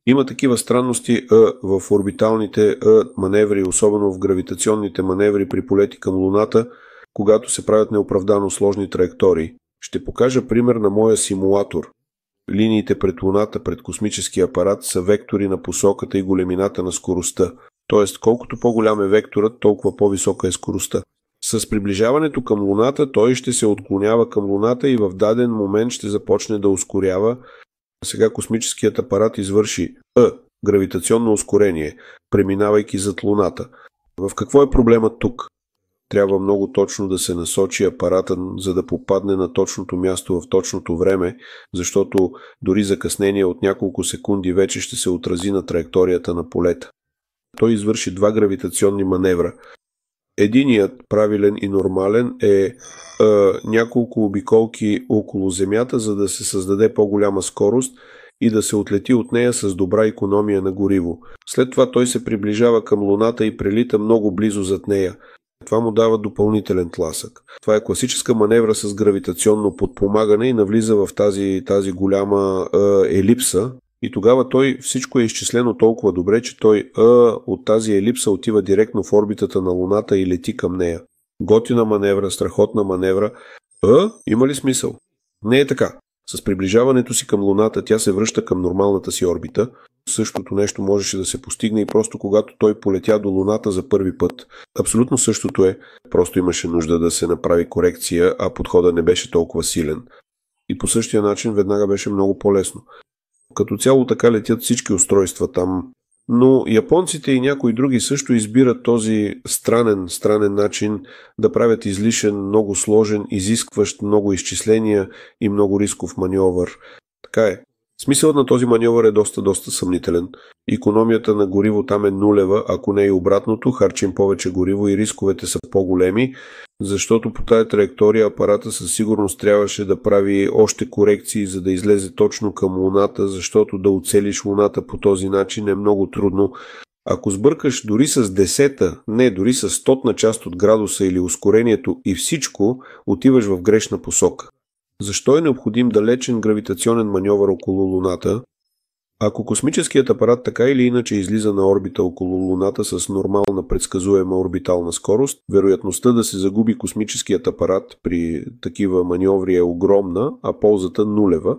Има такива странности в орбиталните маневри, особено в гравитационните маневри при полети към Луната, когато се правят неоправдано сложни траектории. Ще покажа пример на моя симулатор. Линиите пред Луната, пред космическия апарат са вектори на посоката и големината на скоростта. Тоест, колкото по-голям е векторът, толкова по-висока е скоростта. С приближаването към Луната той ще се отклонява към Луната и в даден момент ще започне да ускорява. Сега космическият апарат извърши гравитационно ускорение, преминавайки зад Луната. В какво е проблемът тук? Трябва много точно да се насочи апарата, за да попадне на точното място в точното време, защото дори закъснение от няколко секунди вече ще се отрази на траекторията на полета. Той извърши два гравитационни маневра. Единият, правилен и нормален, е няколко обиколки около Земята, за да се създаде по-голяма скорост и да се отлети от нея с добра икономия на гориво. След това той се приближава към Луната и прелита много близо зад нея. Това му дава допълнителен тласък. Това е класическа маневра с гравитационно подпомагане и навлиза в тази голяма елипса. И тогава всичко е изчислено толкова добре, че той от тази елипса отива директно в орбитата на Луната и лети към нея. Готина маневра, страхотна маневра. Има ли смисъл? Не е така. С приближаването си към Луната тя се връща към нормалната си орбита. Същото нещо можеше да се постигне и просто когато той полетя до Луната за първи път. Абсолютно същото е. Просто имаше нужда да се направи корекция, а подходът не беше толкова силен. И по същия начин веднага беше много по-лесно. Като цяло така летят всички устройства там. Но японците и някои други също избират този странен начин да правят излишен, много сложен, изискващ много изчисления и много рисков маньовър. Така е. Смисълът на този маньовър е доста съмнителен. Икономията на гориво там е нулева, ако не и обратното, харчим повече гориво и рисковете са по-големи, защото по тая траектория апарата със сигурност трябваше да прави още корекции, за да излезе точно към Луната, защото да оцелиш Луната по този начин е много трудно. Ако сбъркаш дори с дори с 100 част от градуса или ускорението и всичко, отиваш в грешна посока. Защо е необходим далечен гравитационен маньовър около Луната? Ако космическият апарат така или иначе излиза на орбита около Луната с нормална предсказуема орбитална скорост, вероятността да се загуби космическият апарат при такива маньоври е огромна, а ползата нулева.